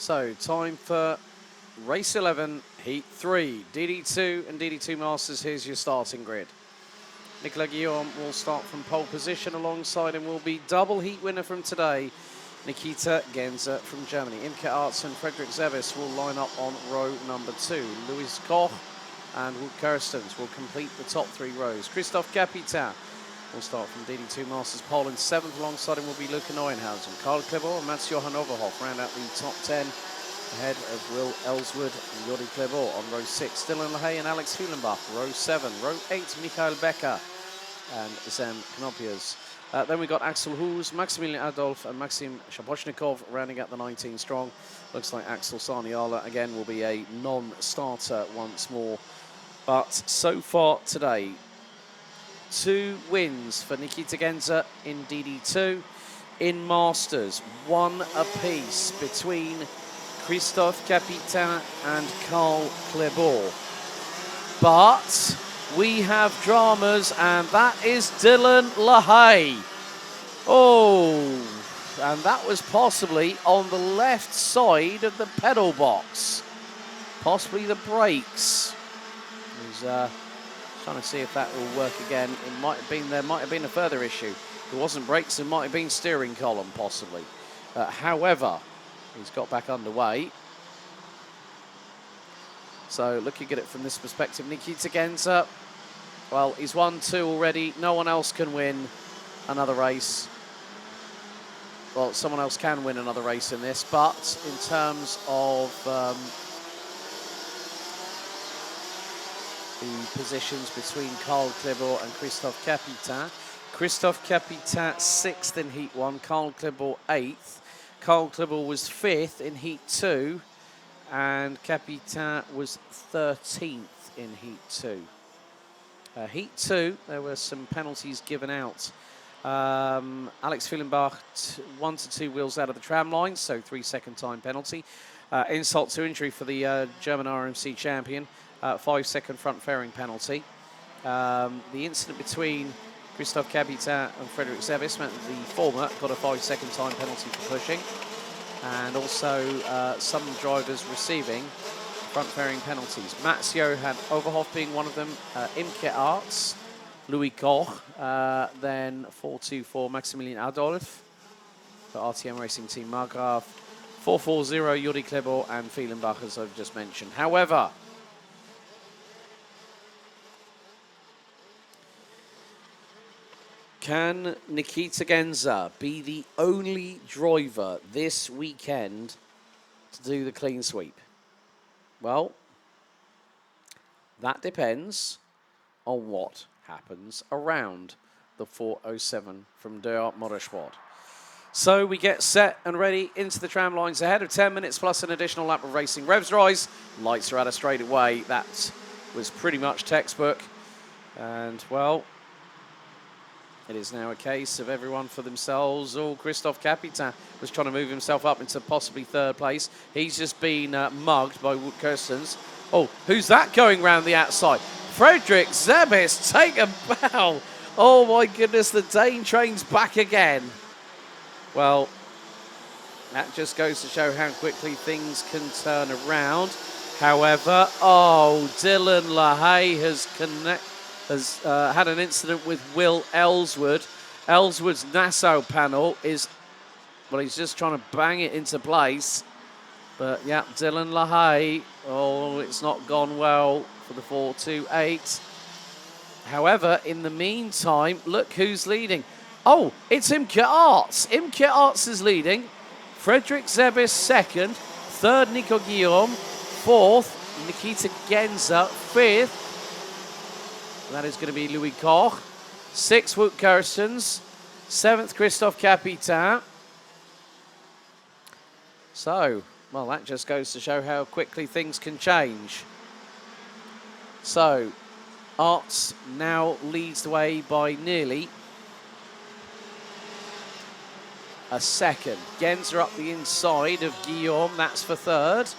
So, time for race 11, heat 3. DD2 and DD2 Masters, here's your starting grid. Nicolas Guillaume will start from pole position. Alongside him will be double heat winner from today, Nikita Genzer from Germany. Imke Arts and Frederick Zevis will line up on row number 2. Louis Koch and Wout Kirstens will complete the top 3 rows. Christophe Capitan will start from DD2 Masters pole in 7th. Alongside him will be Luca Neuenhausen. Karl Klebor and Mats-Johan Overhoff round out the top 10. Ahead of Will Ellswood and Jordi Klebor on row 6. Dylan LaHaye and Alex Fuhlenbach, row 7. Row 8, Michael Becker and Zem Knopiers. Then we got Axel Hoos, Maximilian Adolf and Maxim Shapochnikov rounding out the 19 strong. Looks like Axel Sarniala again will be a non-starter once more. But so far today, 2 wins for Nikita Genzer in DD2. In Masters, 1 apiece between Christophe Capitan and Karl Klebor. But we have dramas, and that is Dylan LaHaye. Oh, and that was possibly on the left side of the pedal box. Possibly the brakes. He's trying to see if that will work again. It might have been, there might have been a further issue. If it wasn't brakes, it might have been steering column, possibly. However, he's got back underway. So looking at it from this perspective, Nikita Genzer, well, he's won 2 already. No one else can win another race. Well, someone else can win another race in this, but in terms of the positions between Karl Klebor and Christophe Capitan. Christophe Capitan 6th in Heat 1, Karl Klebor 8th. Karl Klebor was 5th in Heat 2, and Capitan was 13th in Heat 2. Heat 2, there were some penalties given out. Alex Fuhlenbach, 1 to 2 wheels out of the tram line, so 3-second time penalty. Insult to injury for the German RMC champion, 5-second front fairing penalty. The incident between Christophe Capitan and Frederick Zevis meant that the former got a 5-second time penalty for pushing. And also some drivers receiving front fairing penalties. Mats-Johan Overhoff being one of them, Imke Arts, Louis Koch, then 424 Maximilian Adolf for RTM Racing Team Margraf, 440 Jordi Klebor and Fuhlenbach, as I've just mentioned. However, can Nikita Genzer be the only driver this weekend to do the clean sweep? Well, that depends on what happens around the 407 from Der Motorsport. So we get set and ready into the tram lines ahead of 10 minutes plus an additional lap of racing. Revs rise, lights are at a straight away. That was pretty much textbook. And, well, it is now a case of everyone for themselves. Oh, Christophe Capitan was trying to move himself up into possibly 3rd place. He's just been mugged by Wout Kirstens. Oh, who's that going round the outside? Frederick Zevis, take a bow. Oh my goodness, the Dane train's back again. Well, that just goes to show how quickly things can turn around. However, oh, Dylan LaHaye has had an incident with Will Ellswood. Ellswood's Nassau panel is, well, he's just trying to bang it into place. But yeah, Dylan LaHaye, oh, it's not gone well for the 428. However, in the meantime, look who's leading. Oh, it's Imke Arts. Imke Arts is leading. Frederick Zevis 2nd. 3rd, Nico Guillaume. 4th, Nikita Genzer. 5th, that is going to be Louis Koch. 6th, Wout Kirstens. 7th, Christophe Capitan. So, well, that just goes to show how quickly things can change. So, Arts now leads the way by nearly a second. Genzer up the inside of Guillaume, that's for 3rd.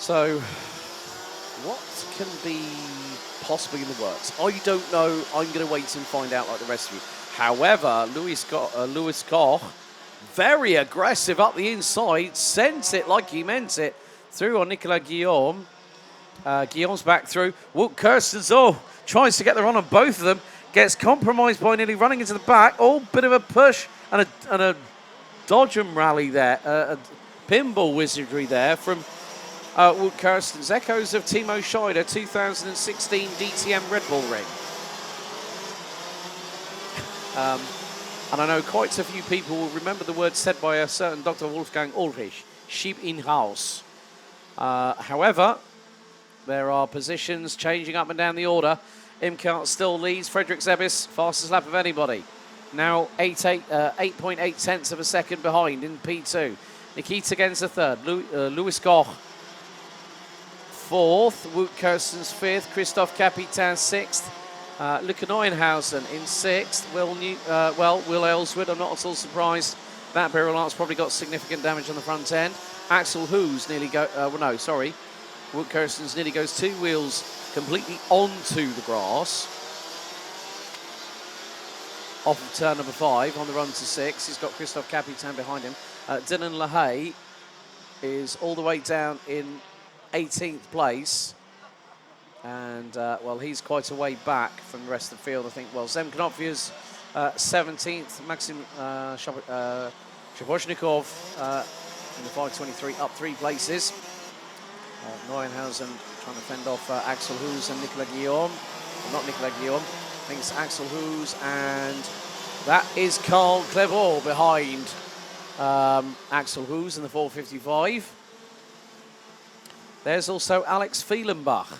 So what can be possibly in the works? I don't know. I'm going to wait and find out like the rest of you. However, Lewis Koch, very aggressive up the inside, sent it like he meant it, through on Nicolas Guillaume. Guillaume's back through. Wout Kirstens, tries to get the run on both of them. Gets compromised by nearly running into the back. Bit of a push and a dodge and rally there. A pinball wizardry there from Wout Kirstens. Echoes of Timo Scheider, 2016 DTM Red Bull ring. And I know quite a few people will remember the words said by a certain Dr. Wolfgang Ulrich, sheep in house. However, there are positions changing up and down the order. Imkart still leads. Frederik Zebis, fastest lap of anybody. Now 8.8 tenths of a second behind in P2. Nikita Genza third. Lewis Koch fourth. Wout Kirstens fifth. Christophe Capitan sixth. Luca Neuenhausen in sixth. Will Ayleswood, I'm not at all surprised. That barrel art's probably got significant damage on the front end. Axel Hoos nearly Wout Kirstens nearly goes two wheels completely onto the grass. Off of turn number 5 on the run to 6. He's got Christophe Capitan behind him. Dylan LaHaye is all the way down in 18th place. And, he's quite a way back from the rest of the field, I think. Well, Zem Knopfier's 17th. Maxim Shabozhnikov in the 5:23 up 3 places. Neuenhausen trying to fend off Axel Hoos and Nicolas Guillaume. Well, not Nicolas Guillaume. I think it's Axel Hoos, and that is Karl Clevor behind Axel Hoos in the 4:55. There's also Alex Fielenbach.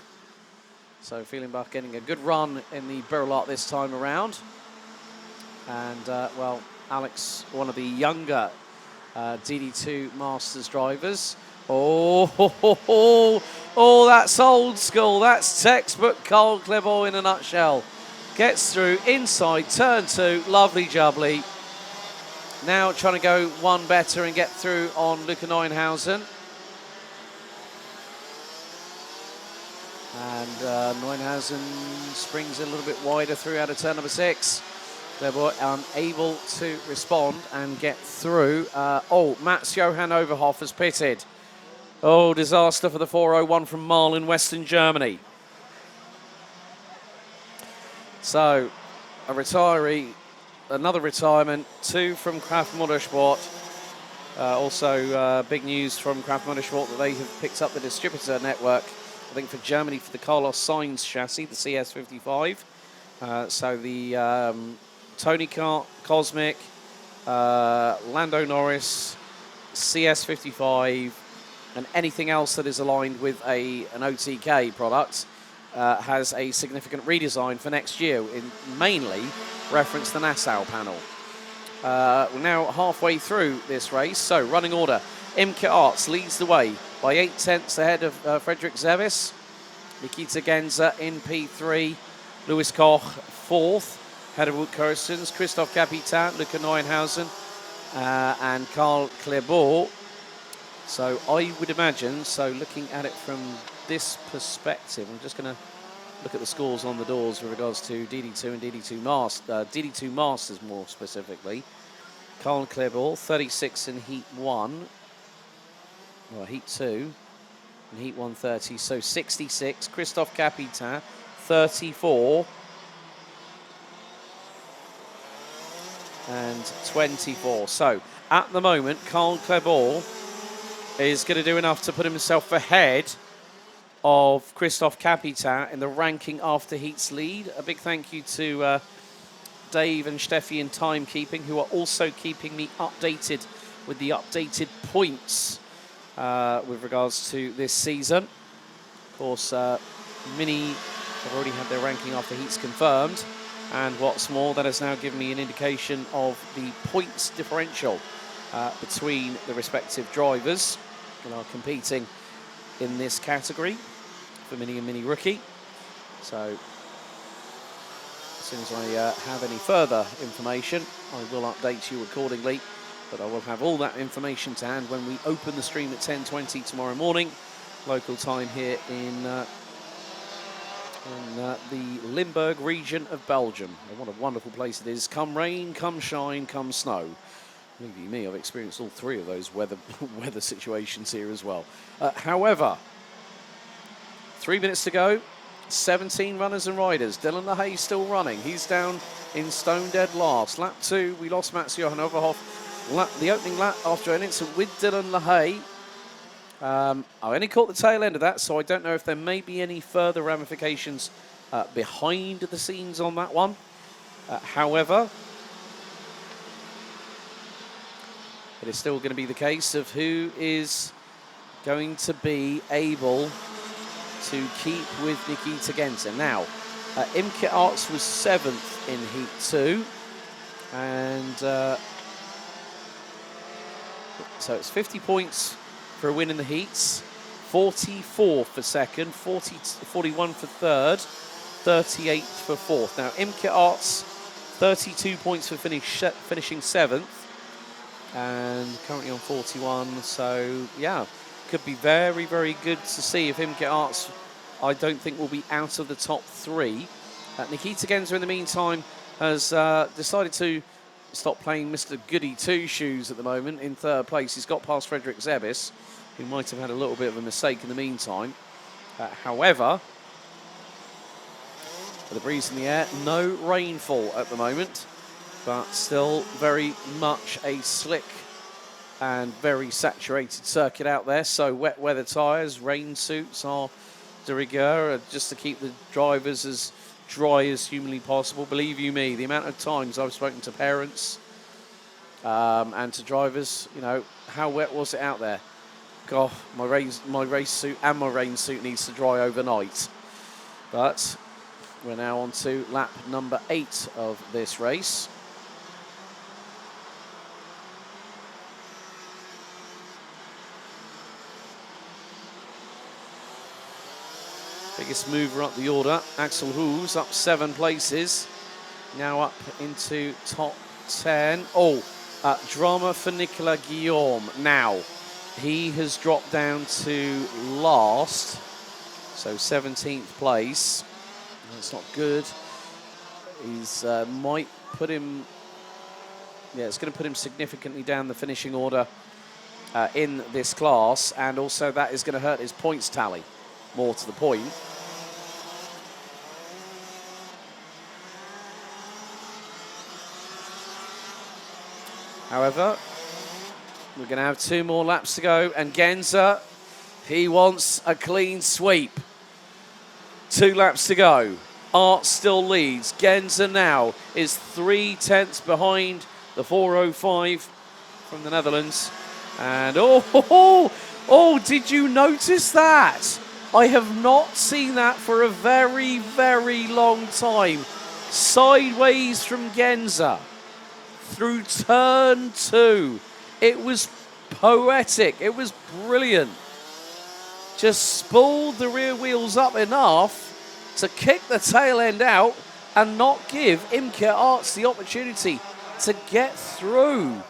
So Fielenbach getting a good run in the Berlot this time around. And, Alex, one of the younger DD2 Masters drivers. That's old school. That's textbook Karl Clevor in a nutshell. Gets through inside turn 2, lovely jubbly. Now trying to go one better and get through on Luca Neuenhausen. And Neuenhausen springs a little bit wider through out of turn number 6. Clevor unable to respond and get through. Mats Johan Overhoff has pitted. Disaster for the 401 from Marl in Western Germany. So, a retiree, another retirement, 2 from Kraft Motorsport. Also, big news from Kraft Motorsport that they have picked up the distributor network, I think for Germany, for the Carlos Sainz chassis, the CS55. So the Tony Cosmic, Lando Norris, CS55, and anything else that is aligned with an OTK product has a significant redesign for next year, in mainly reference the Nassau panel. We're now halfway through this race, so running order. Imke Arts leads the way by 8 tenths ahead of Frederik Zebis. Nikita Genza in P3. Lewis Koch 4th, ahead of Wout Kirstens. Christophe Capitan, Luca Neuenhausen, and Karl Clevor. So I would imagine, looking at it from this perspective, I'm just going to look at the scores on the doors with regards to DD2 and DD2 Masters more specifically. Karl Clevor, 36 in Heat 1. Well, Heat 2. And Heat 1, 30. So 66. Christophe Capitan, 34. And 24. So, at the moment, Karl Clevor is going to do enough to put himself ahead of Christophe Capitan in the ranking after Heat's lead. A big thank you to Dave and Steffi in timekeeping, who are also keeping me updated with the updated points with regards to this season. Of course, Mini have already had their ranking after Heats confirmed, and what's more, that has now given me an indication of the points differential between the respective drivers that are competing in this category for Mini and Mini Rookie. So as soon as I have any further information, I will update you accordingly, but I will have all that information to hand when we open the stream at 10:20 tomorrow morning, local time here in in the Limburg region of Belgium. And what a wonderful place it is. Come rain, come shine, come snow. Believe you me, I've experienced all three of those weather situations here as well. However, 3 minutes to go. 17 runners and riders. Dylan LaHaye still running. He's down in stone dead last. Lap 2, we lost Mats Johan Overhoff. The opening lap after an incident with Dylan LaHaye. I only caught the tail end of that, so I don't know if there may be any further ramifications behind the scenes on that one. However, it is still going to be the case of who is going to be able to keep with Nikita Genzer. Now, Imke Arts was 7th in Heat 2, and so it's 50 points for a win in the heats, 44 for second, 41 for third, 38 for fourth. Now, Imke Arts, 32 points for finishing 7th, and currently on 41, so yeah, could be very, very good to see if Imke Arts, I don't think, will be out of the top 3. Nikita Genzer, in the meantime, has decided to stop playing Mr. Goody Two-Shoes at the moment in 3rd place. He's got past Frederick Zebis, who might have had a little bit of a mistake in the meantime. However, with a breeze in the air, no rainfall at the moment, but still very much a slick and very saturated circuit out there. So wet weather tyres, rain suits are de rigueur, just to keep the drivers as dry as humanly possible. Believe you me, the amount of times I've spoken to parents and to drivers, you know, how wet was it out there? God, my race suit and my rain suit needs to dry overnight. But we're now on to lap number 8 of this race. Biggest mover up the order, Axel Hoos, up 7 places. Now up into top 10. Oh, drama for Nicolas Guillaume. Now, he has dropped down to last, so 17th place. That's not good. He's might put him, yeah, it's going to put him significantly down the finishing order in this class, and also that is going to hurt his points tally, more to the point. However, we're going to have 2 more laps to go, and Genzer, he wants a clean sweep. 2 laps to go. Art still leads. Genzer now is 3/10 behind the 4:05 from the Netherlands. And oh, did you notice that? I have not seen that for a very, very long time. Sideways from Genzer through turn 2. It was poetic. It was brilliant. Just spooled the rear wheels up enough to kick the tail end out and not give Imke Arts the opportunity to get through.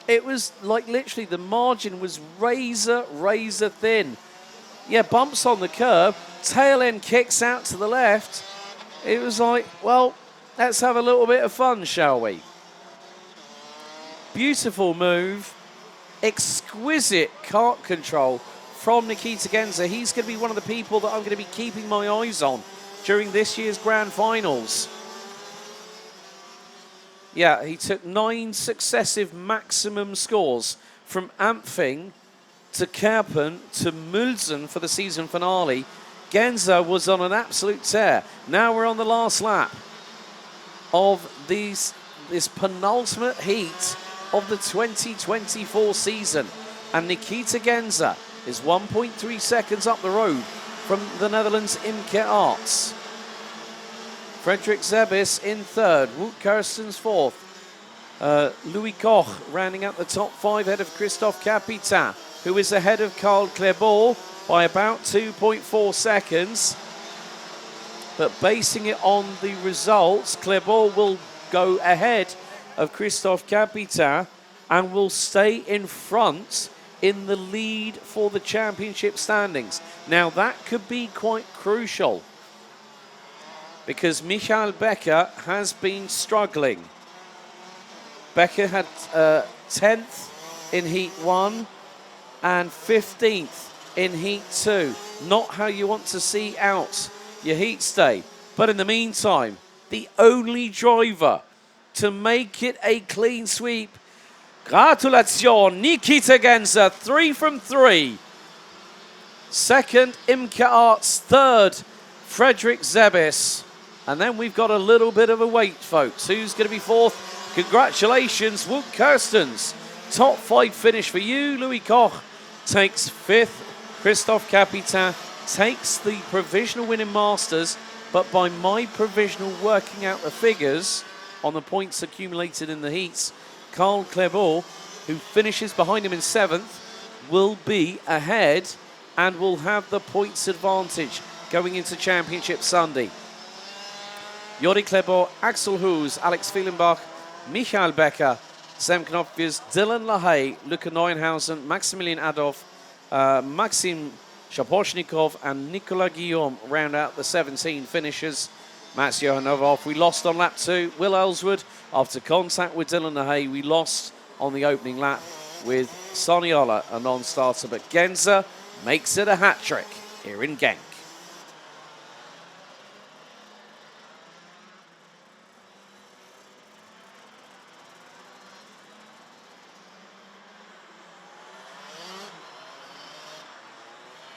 It was like literally the margin was razor thin. Yeah, bumps on the curb, tail end kicks out to the left. It was like, well, let's have a little bit of fun, shall we? Beautiful move, exquisite kart control from Nikita Genzer. He's going to be one of the people that I'm going to be keeping my eyes on during this year's Grand Finals. Yeah, he took 9 successive maximum scores from Ampfing to Kerpen to Mulzen for the season finale. Genzer was on an absolute tear. Now we're on the last lap of this penultimate heat of the 2024 season. And Nikita Genzer is 1.3 seconds up the road from the Netherlands' Imke Arts. Frederick Zebis in 3rd, Wout Kerstens 4th. Louis Koch rounding out the top 5 ahead of Christophe Capitan, who is ahead of Carl Clerbault by about 2.4 seconds. But basing it on the results, Clerbault will go ahead of Christophe Capitan and will stay in front in the lead for the championship standings. Now that could be quite crucial because Michael Becker has been struggling. Becker had 10th in Heat 1 and 15th in Heat 2. Not how you want to see out your heat stay. But in the meantime, the only driver to make it a clean sweep. Gratulation, Nikita Genzer, 3 from 3. Second, Imke Arts. Third, Frederick Zebis. And then we've got a little bit of a wait, folks. Who's going to be fourth? Congratulations, Wout Kirstens. Top 5 finish for you. Louis Koch takes 5th. Christophe Capitan takes the provisional win in Masters. But by my provisional working out the figures on the points accumulated in the heats, Carl Clebot, who finishes behind him in 7th, will be ahead and will have the points advantage going into Championship Sunday. Jordi Clebot, Axel Hoos, Alex Fielenbach, Michael Becker, Sam Knopfjes, Dylan LaHaye, Luca Neuenhausen, Maximilian Adolf, Maxim Shaposhnikov and Nicolas Guillaume round out the 17 finishers. Mats Johanovov, we lost on lap 2. Will Ellswood, after contact with Dylan LaHaye, we lost on the opening lap with Sonny Ola, a non-starter. But Genzer makes it a hat-trick here in Genk.